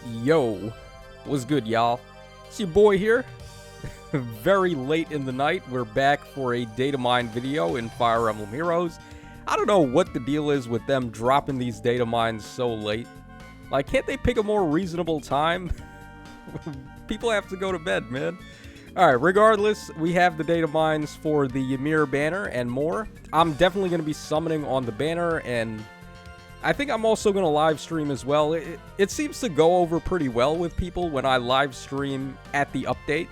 Yo, what's good, y'all? It's your boy here. Very late in the night, we're back for a Datamine video in Fire Emblem Heroes. I don't know what the deal is with them dropping these Datamines so late. Like, can't they pick a more reasonable time? People have to go to bed, man. Alright, regardless, we have the Datamines for the Ymir banner and more. I'm definitely going to be summoning on the banner, and I think I'm also going to live stream as well. It seems to go over pretty well with people when I live stream at the update.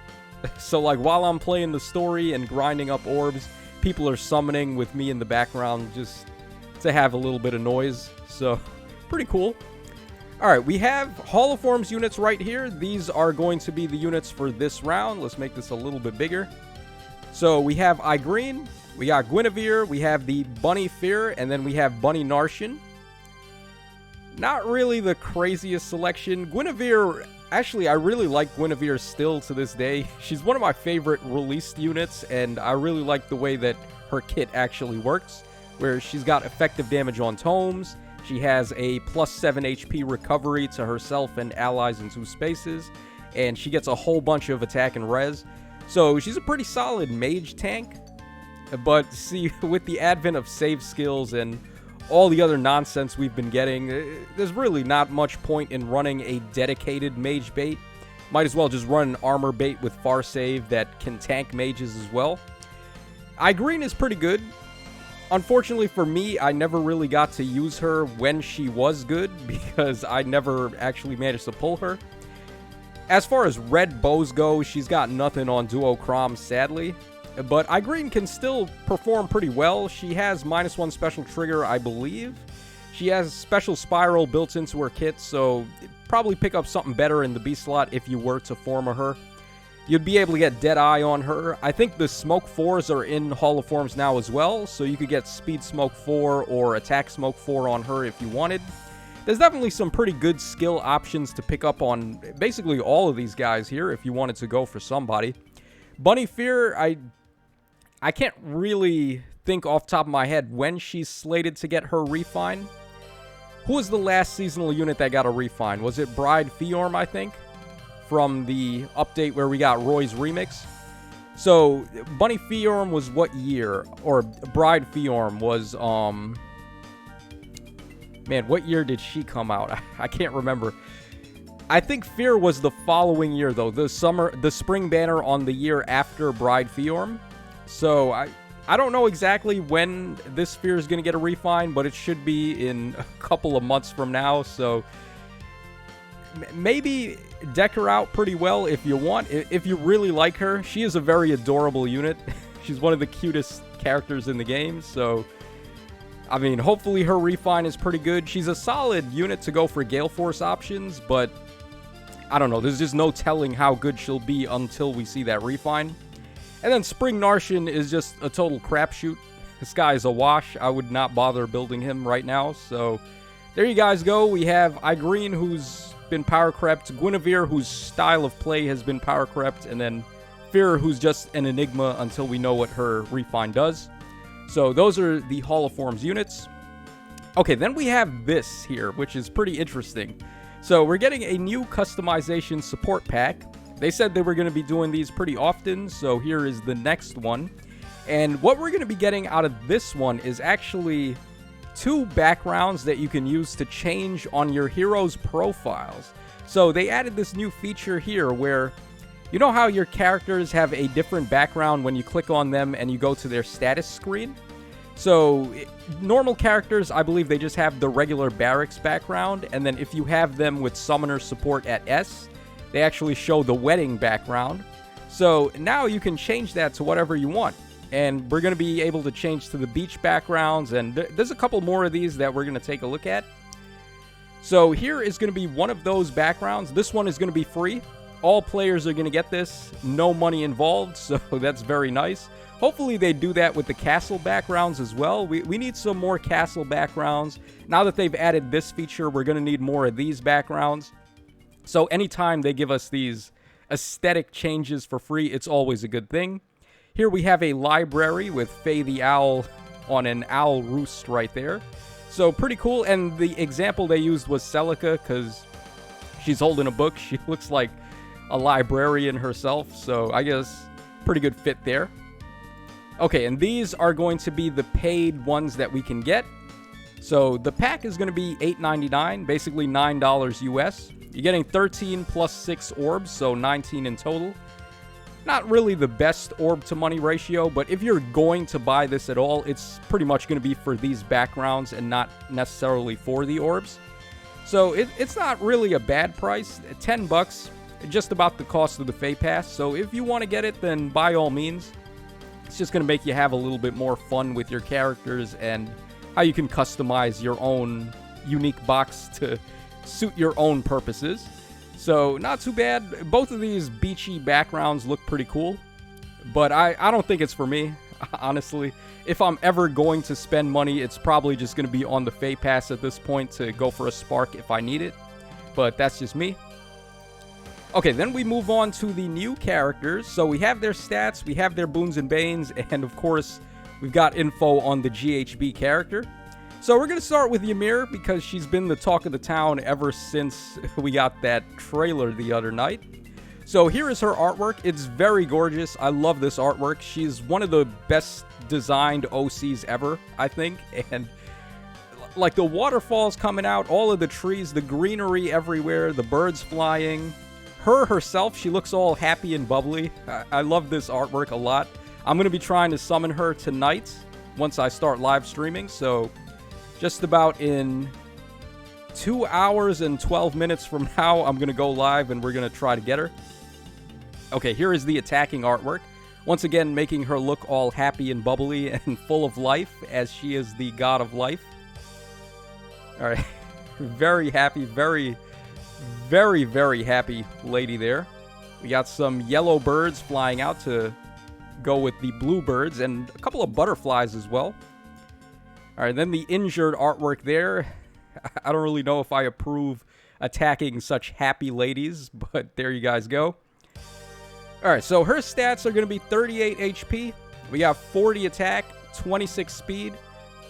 So, like, while I'm playing the story and grinding up orbs, people are summoning with me in the background just to have a little bit of noise. So, pretty cool. Alright, we have Holoforms units right here. These are going to be the units for this round. Let's make this a little bit bigger. So, we have Ygritte, we got Guinevere, we have the Bunny Fear, and then we have Bunny Narshan. Not really the craziest selection. Guinevere, actually, I really like Guinevere still to this day. She's one of my favorite released units, and I really like the way that her kit actually works, where she's got effective damage on tomes. She has a plus 7 HP recovery to herself and allies in 2 spaces, and she gets a whole bunch of attack and res. So she's a pretty solid mage tank, but see, with the advent of save skills and all the other nonsense we've been getting, there's really not much point in running a dedicated mage bait. Might as well just run an armor bait with far save that can tank mages as well. Ygritte is pretty good. Unfortunately for me, I never really got to use her when she was good because I never actually managed to pull her. As far as red bows go, she's got nothing on duochrome, sadly. But Ygritte can still perform pretty well. She has -1 special trigger, I believe. She has special spiral built into her kit, so probably pick up something better in the B slot if you were to form her. You'd be able to get Deadeye on her. I think the Smoke 4s are in Holoforms now as well, so you could get Speed Smoke 4 or Attack Smoke 4 on her if you wanted. There's definitely some pretty good skill options to pick up on basically all of these guys here if you wanted to go for somebody. Bunny Fear, I can't really think off the top of my head when she's slated to get her refine. Who was the last seasonal unit that got a refine? Was it Bride Fiorm, I think? From the update where we got Roy's remix. So, Bunny Fiorm was what year? Or Bride Fiorm was, man, what year did she come out? I can't remember. I think Fear was the following year, though. The spring banner on the year after Bride Fiorm. So, I don't know exactly when this Fear is going to get a refine, but it should be in a couple of months from now. So, maybe deck her out pretty well if you want. If you really like her, she is a very adorable unit. She's one of the cutest characters in the game. So, I mean, hopefully her refine is pretty good. She's a solid unit to go for Gale Force options, but I don't know. There's just no telling how good she'll be until we see that refine. And then Spring Narshan is just a total crapshoot. This guy is a wash. I would not bother building him right now. So, there you guys go. We have Ygritte, who's been power crept, Guinevere, whose style of play has been power crept, and then Fear, who's just an enigma until we know what her refine does. So those are the Holoforms units. Okay, then we have this here, which is pretty interesting. So we're getting a new customization support pack. They said they were going to be doing these pretty often, so here is the next one. And what we're going to be getting out of this one is actually 2 backgrounds that you can use to change on your heroes' profiles. So they added this new feature here where, you know how your characters have a different background when you click on them and you go to their status screen? So normal characters, I believe they just have the regular barracks background, and then if you have them with summoner support at S, they actually show the wedding background. So now you can change that to whatever you want. And we're going to be able to change to the beach backgrounds, and there's a couple more of these that we're going to take a look at. So here is going to be one of those backgrounds. This one is going to be free. All players are going to get this. No money involved, so that's very nice. Hopefully they do that with the castle backgrounds as well. We need some more castle backgrounds. Now that they've added this feature, we're going to need more of these backgrounds. So anytime they give us these aesthetic changes for free, it's always a good thing. Here we have a library with Faye the Owl on an owl roost right there. So pretty cool, and the example they used was Celica, because She's holding a book. She looks like a librarian herself, so I guess pretty good fit there. Okay, and these are going to be the paid ones that we can get. So the pack is going to be $8.99, basically $9 US. You're getting 13 plus 6 orbs, so 19 in total. Not really the best orb to money ratio, but if you're going to buy this at all, it's pretty much going to be for these backgrounds and not necessarily for the orbs. So it's not really a bad price. 10 bucks, just about the cost of the Fey Pass. So if you want to get it, then by all means. It's just going to make you have a little bit more fun with your characters and how you can customize your own unique box to suit your own purposes. So, not too bad. Both of these beachy backgrounds look pretty cool. But I don't think it's for me, honestly. If I'm ever going to spend money, it's probably just going to be on the Fey Pass at this point to go for a Spark if I need it. But that's just me. Okay, then we move on to the new characters. So we have their stats, we have their boons and banes, and of course, we've got info on the GHB character. So we're going to start with Ymir because she's been the talk of the town ever since we got that trailer the other night. So here is her artwork. It's very gorgeous. I love this artwork. She's one of the best designed OCs ever, I think. And like the waterfalls coming out, all of the trees, the greenery everywhere, the birds flying. Her herself, she looks all happy and bubbly. I love this artwork a lot. I'm going to be trying to summon her tonight once I start live streaming. So just about in 2 hours and 12 minutes from now, I'm going to go live and we're going to try to get her. Okay, here is the attacking artwork. Once again, making her look all happy and bubbly and full of life as she is the god of life. All right, very happy, very happy lady there. We got some yellow birds flying out to go with the blue birds and a couple of butterflies as well. All right, then the injured artwork there. I don't really know if I approve attacking such happy ladies, but there you guys go. All right, so her stats are going to be 38 HP. We got 40 attack, 26 speed,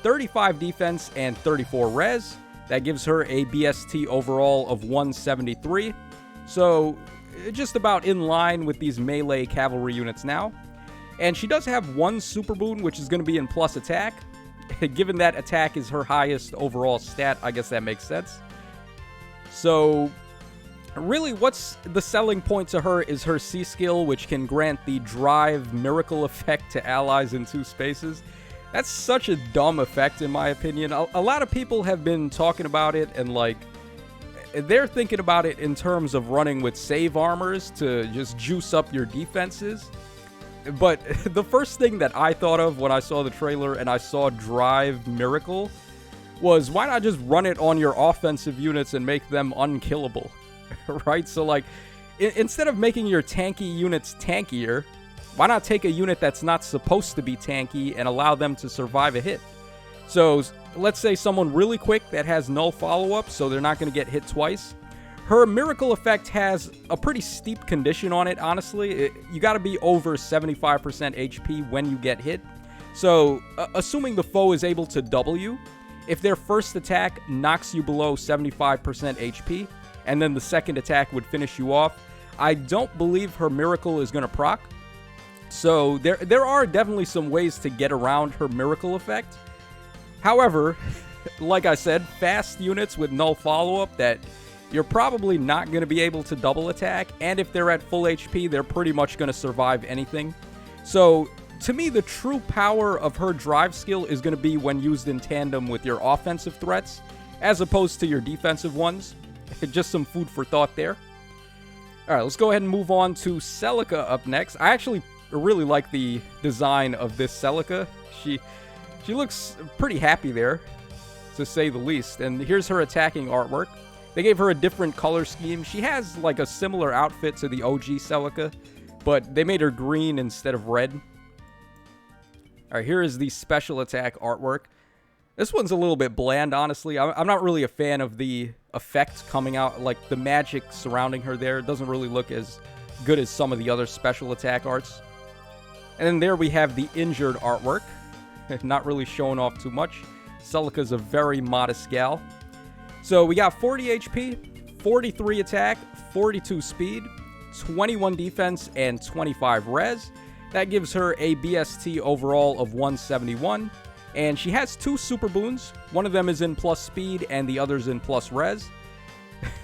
35 defense, and 34 res. That gives her a BST overall of 173. So just about in line with these melee cavalry units now. And she does have one super boon, which is going to be in plus attack. Given that attack is her highest overall stat, I guess that makes sense. So really what's the selling point to her is her C skill, which can grant the drive miracle effect to allies in 2 spaces. That's such a dumb effect, in my opinion. A lot of people have been talking about it, and like, they're thinking about it in terms of running with save armors to just juice up your defenses. But the first thing that I thought of when I saw the trailer and I saw Drive Miracle was, why not just run it on your offensive units and make them unkillable, right? So like, instead of making your tanky units tankier, why not take a unit that's not supposed to be tanky and allow them to survive a hit? So let's say someone really quick that has no follow-up, so they're not going to get hit twice. Her miracle effect has a pretty steep condition on it, honestly. You got to be over 75% HP when you get hit. So assuming the foe is able to double you, if their first attack knocks you below 75% HP, and then the second attack would finish you off, I don't believe her miracle is going to proc. So there are definitely some ways to get around her miracle effect. However, like I said, fast units with no follow-up that you're probably not going to be able to double attack, and if they're at full HP, they're pretty much going to survive anything. So to me, the true power of her drive skill is going to be when used in tandem with your offensive threats, as opposed to your defensive ones. Just some food for thought there. All right, let's go ahead and move on to Celica up next. I actually really like the design of this Celica. She looks pretty happy there, to say the least. And here's her attacking artwork. They gave her a different color scheme. She has like a similar outfit to the OG Celica, but they made her green instead of red. All right, here is the special attack artwork. This one's a little bit bland, honestly. I'm not really a fan of the effects coming out, like the magic surrounding her there. It doesn't really look as good as some of the other special attack arts. And then there we have the injured artwork. Not really showing off too much. Celica's a very modest gal. So we got 40 HP, 43 attack, 42 speed, 21 defense, and 25 res. That gives her a BST overall of 171. And she has 2 super boons. One of them is in plus speed and the other's in plus res.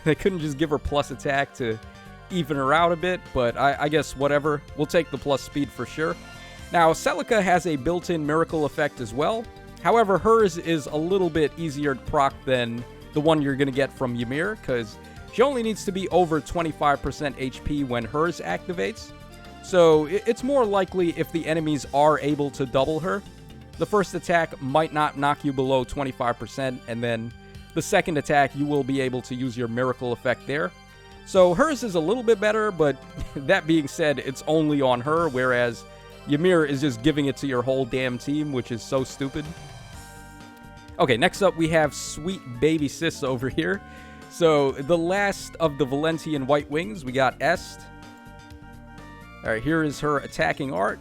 They couldn't just give her plus attack to even her out a bit, but I guess whatever. We'll take the plus speed for sure. Now, Celica has a built-in miracle effect as well. However, hers is a little bit easier to proc than the one you're going to get from Ymir, because she only needs to be over 25% HP when hers activates. So it's more likely if the enemies are able to double her. The first attack might not knock you below 25%, and then the second attack you will be able to use your miracle effect there. So hers is a little bit better, but that being said, it's only on her, whereas Ymir is just giving it to your whole damn team, which is so stupid. Okay, next up we have sweet baby sis over here. So the last of the Valentian White Wings, we got Est. Alright, here is her attacking art.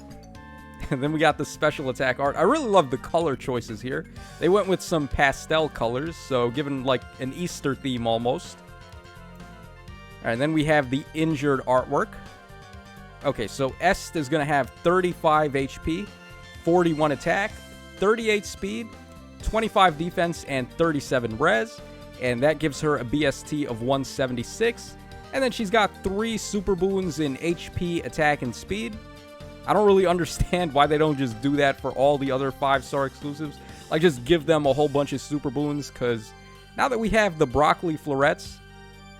And then we got the special attack art. I really love the color choices here. They went with some pastel colors, so given like an Easter theme almost. Alright, then we have the injured artwork. Okay, so Est is going to have 35 HP, 41 attack, 38 speed, 25 defense, and 37 res. And that gives her a BST of 176. And then she's got 3 super boons in HP, attack, and speed. I don't really understand why they don't just do that for all the other 5-star exclusives. Like, just give them a whole bunch of super boons, because now that we have the broccoli florets,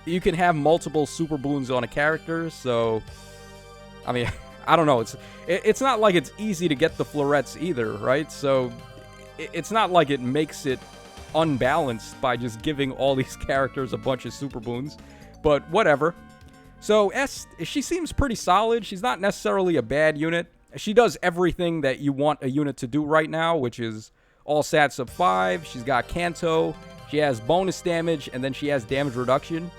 you can have multiple super boons on a character, so I mean, I don't know. It's not like it's easy to get the florets either, right? So it's not like it makes it unbalanced by just giving all these characters a bunch of super boons, but whatever. So Est, she seems pretty solid. She's not necessarily a bad unit. She does everything that you want a unit to do right now, which is all stats of 5. She's got Canto. She has bonus damage, and then she has damage reduction.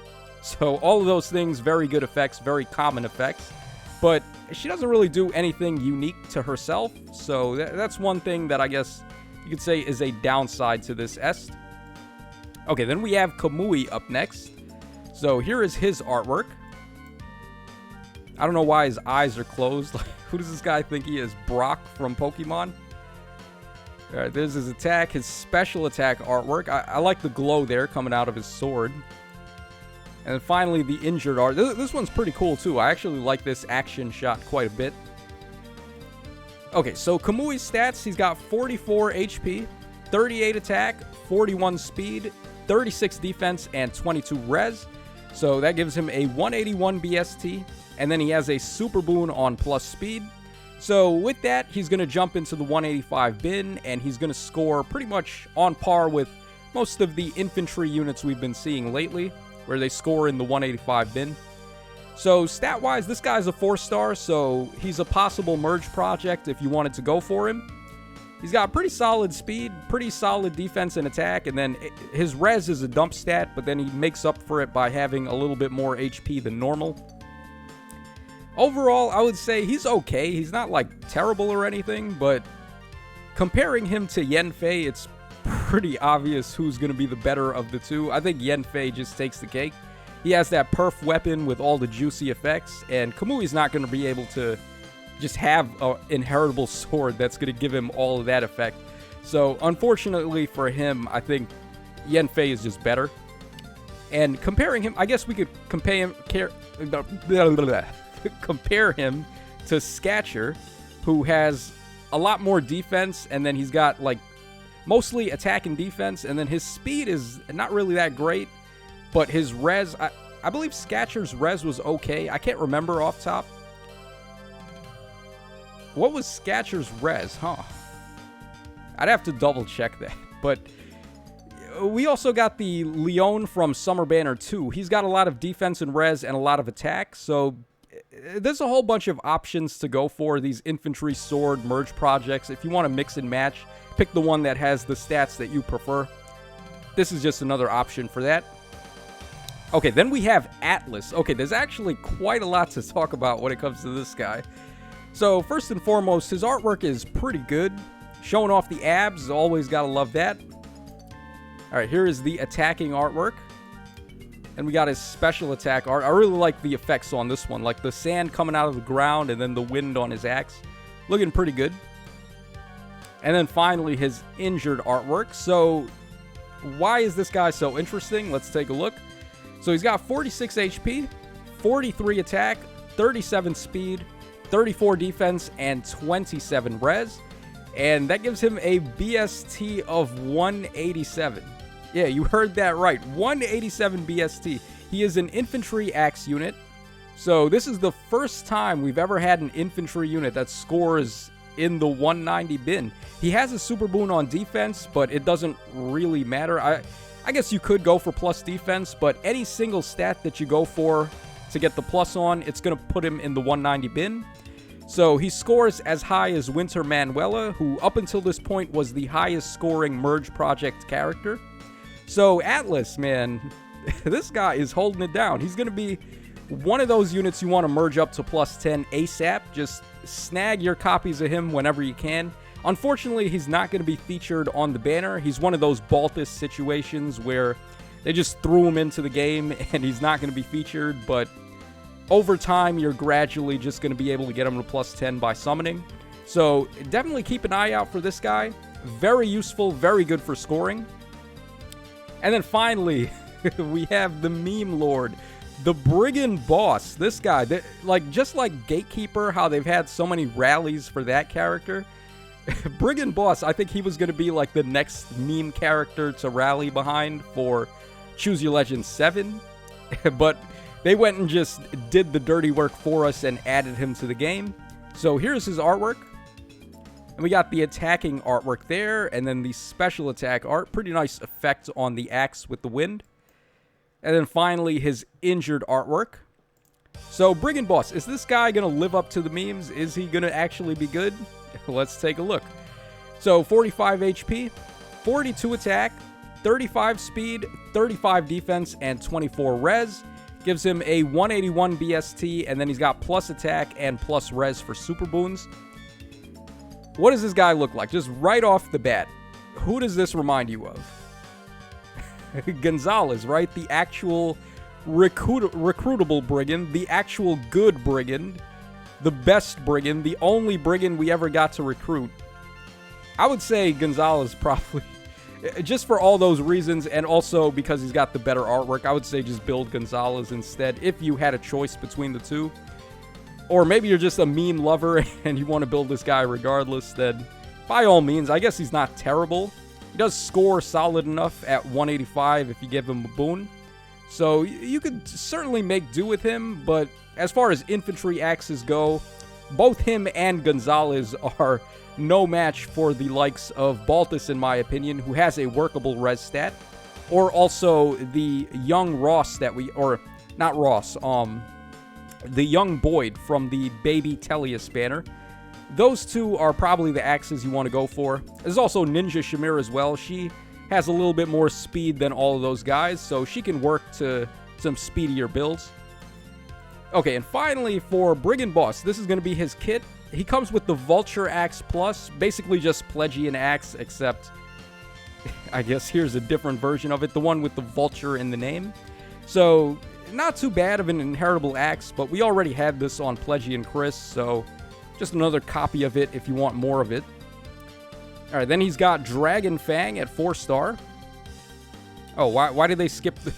So all of those things, very good effects, very common effects. But she doesn't really do anything unique to herself. So that's one thing that I guess you could say is a downside to this Est. Okay, then we have Kamui up next. So here is his artwork. I don't know why his eyes are closed. Who does this guy think he is? Brock from Pokemon? Alright, there's his attack, his special attack artwork. I like the glow there coming out of his sword. And then finally, the injured art. This one's pretty cool, too. I actually like this action shot quite a bit. Okay, so Kamui's stats, he's got 44 HP, 38 attack, 41 speed, 36 defense, and 22 res. So that gives him a 181 BST. And then he has a super boon on plus speed. So with that, he's going to jump into the 185 bin, and he's going to score pretty much on par with most of the infantry units we've been seeing lately, where they score in the 185 bin. So stat-wise, this guy's a 4-star, so he's a possible merge project if you wanted to go for him. He's got pretty solid speed, pretty solid defense and attack, and then his res is a dump stat, but then he makes up for it by having a little bit more HP than normal. Overall, I would say he's okay. He's not, like, terrible or anything, but comparing him to Yanfei, it's pretty obvious who's going to be the better of the two. I think Yanfei just takes the cake. He has that perf weapon with all the juicy effects, and Kamui's not going to be able to just have an inheritable sword that's going to give him all of that effect. So, unfortunately for him, I think Yanfei is just better. And comparing him, I guess we could compare him to Scatcher, who has a lot more defense, and then he's got, like, mostly attack and defense, and then his speed is not really that great, but his res, I believe Scatcher's res was okay. I can't remember off top. What was Scatcher's res, huh? I'd have to double check that, but we also got the Leon from Summer Banner 2. He's got a lot of defense and res and a lot of attack, so there's a whole bunch of options to go for these infantry sword merge projects. If you want to mix and match, pick the one that has the stats that you prefer. This is just another option for that. Okay, then we have Atlas. Okay, there's actually quite a lot to talk about when it comes to this guy. So, first and foremost, his artwork is pretty good. Showing off the abs, always gotta love that. Alright, here is the attacking artwork. And we got his special attack art. I really like the effects on this one, like the sand coming out of the ground and then the wind on his axe. Looking pretty good. And then finally, his injured artwork. So, why is this guy so interesting? Let's take a look. So, he's got 46 HP, 43 attack, 37 speed, 34 defense, and 27 res. And that gives him a BST of 187. Yeah, you heard that right. 187 BST. He is an infantry axe unit. So this is the first time we've ever had an infantry unit that scores in the 190 bin. He has a super boon on defense, but it doesn't really matter. I guess you could go for plus defense, but any single stat that you go for to get the plus on, it's going to put him in the 190 bin. So he scores as high as Winter Manuela, who up until this point was the highest scoring Merge Project character. So Atlas, man, this guy is holding it down. He's going to be one of those units you want to merge up to plus 10 ASAP. Just snag your copies of him whenever you can. Unfortunately, he's not going to be featured on the banner. He's one of those Baltus situations where they just threw him into the game and he's not going to be featured. But over time, you're gradually just going to be able to get him to plus 10 by summoning. So definitely keep an eye out for this guy. Very useful, very good for scoring. And then finally, we have the meme lord, the brigand boss. This guy, just like Gatekeeper, how they've had so many rallies for that character. Brigand boss, I think he was going to be like the next meme character to rally behind for Choose Your Legend 7. But they went and just did the dirty work for us and added him to the game. So here's his artwork. And we got the attacking artwork there, and then the special attack art. Pretty nice effect on the axe with the wind. And then finally, his injured artwork. So, Brigand Boss, is this guy going to live up to the memes? Is he going to actually be good? Let's take a look. So, 45 HP, 42 attack, 35 speed, 35 defense, and 24 res. Gives him a 181 BST, and then he's got plus attack and plus res for super boons. What does this guy look like? Just right off the bat, who does this remind you of? Gonzalez, right? The actual recruitable brigand, the actual good brigand, the best brigand, the only brigand we ever got to recruit. I would say Gonzalez probably, just for all those reasons, and also because he's got the better artwork, I would say just build Gonzalez instead if you had a choice between the two. Or maybe you're just a meme lover and you want to build this guy regardless, then by all means, I guess he's not terrible. He does score solid enough at 185 if you give him a boon. So you could certainly make do with him, but as far as infantry axes go, both him and Gonzalez are no match for the likes of Baltus, in my opinion, who has a workable res stat. Or also the young Ross that or not Ross, the young Boyd from the Baby Tellius banner. Those two are probably the axes you want to go for. There's also Ninja Shamir as well. She has a little bit more speed than all of those guys, so she can work to some speedier builds. Okay, and finally for Brigand Boss, this is going to be his kit. He comes with the Vulture Axe Plus, basically just Plegian Axe, except I guess here's a different version of it, the one with the Vulture in the name. So not too bad of an inheritable axe, but we already had this on Plegian Chris, so just another copy of it if you want more of it. Alright, then he's got Dragon Fang at 4-star. Oh, why did they skip the...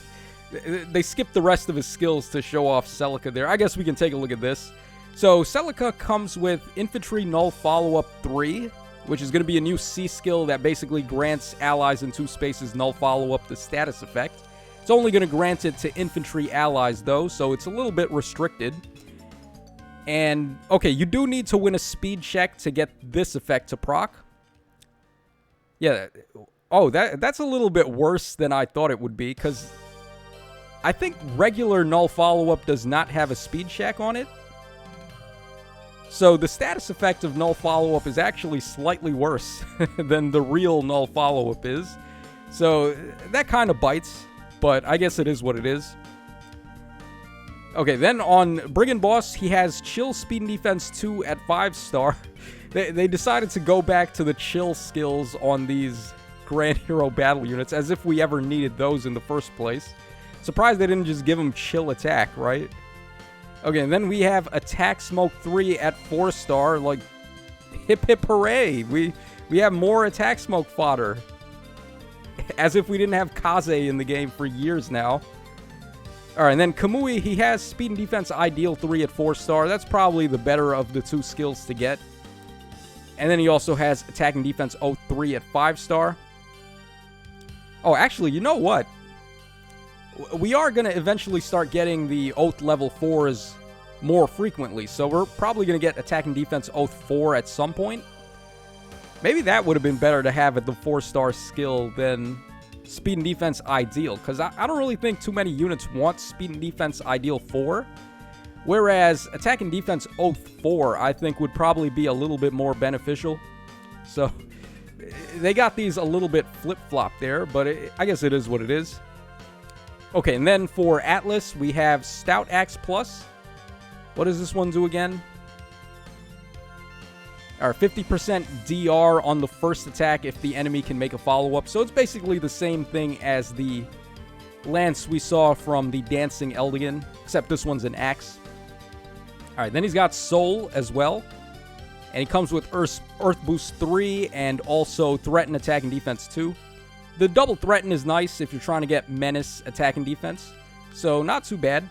They skipped the rest of his skills to show off Celica there. I guess we can take a look at this. So, Celica comes with Infantry Null Follow-Up 3, which is going to be a new C skill that basically grants allies in 2 spaces Null Follow-Up the status effect. It's only going to grant it to infantry allies, though, so it's a little bit restricted. And, okay, you do need to win a speed check to get this effect to proc. Yeah, oh, that's a little bit worse than I thought it would be, because I think regular Null Follow-Up does not have a speed check on it. So the status effect of Null Follow-Up is actually slightly worse than the real Null Follow-Up is. So that kind of bites, but I guess it is what it is. Okay, then on Brigand Boss, he has Chill Speed and Defense 2 at 5-star. They decided to go back to the chill skills on these Grand Hero battle units, as if we ever needed those in the first place. Surprised they didn't just give him chill attack, right? Okay, and then we have attack smoke 3 at 4-star. Like, hip hip hooray. We have more attack smoke fodder. As if we didn't have Kaze in the game for years now. Alright, and then Kamui, he has speed and defense ideal 3 at 4-star. That's probably the better of the two skills to get. And then he also has attack and defense 03 at 5-star. Oh, actually, you know what? We are going to eventually start getting the Oath level 4s more frequently. So we're probably going to get attack and defense Oath 4 at some point. Maybe that would have been better to have at the 4-star skill than speed and defense ideal. Because I don't really think too many units want speed and defense ideal 4. Whereas attack and defense Oath 4, I think, would probably be a little bit more beneficial. So they got these a little bit flip-flop there, but I guess it is what it is. Okay, and then for Atlas, we have Stout Axe Plus. What does this one do again? Or 50% DR on the first attack if the enemy can make a follow-up. So it's basically the same thing as the lance we saw from the Dancing Eldigan, except this one's an axe. Alright, then he's got Soul as well. And he comes with Earth Boost 3 and also Threaten, Attack, and Defense 2. The double Threaten is nice if you're trying to get Menace, Attack, and Defense. So, not too bad.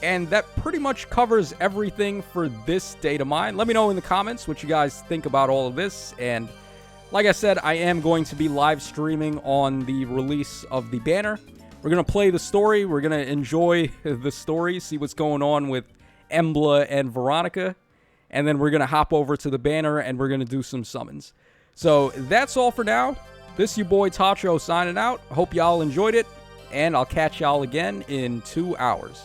And that pretty much covers everything for this data mine. Let me know in the comments what you guys think about all of this. And like I said, I am going to be live streaming on the release of the banner. We're going to play the story. We're going to enjoy the story, see what's going on with Emblem and Veronica. And then we're going to hop over to the banner and we're going to do some summons. So that's all for now. This your boy Tacho signing out. Hope y'all enjoyed it. And I'll catch y'all again in 2 hours.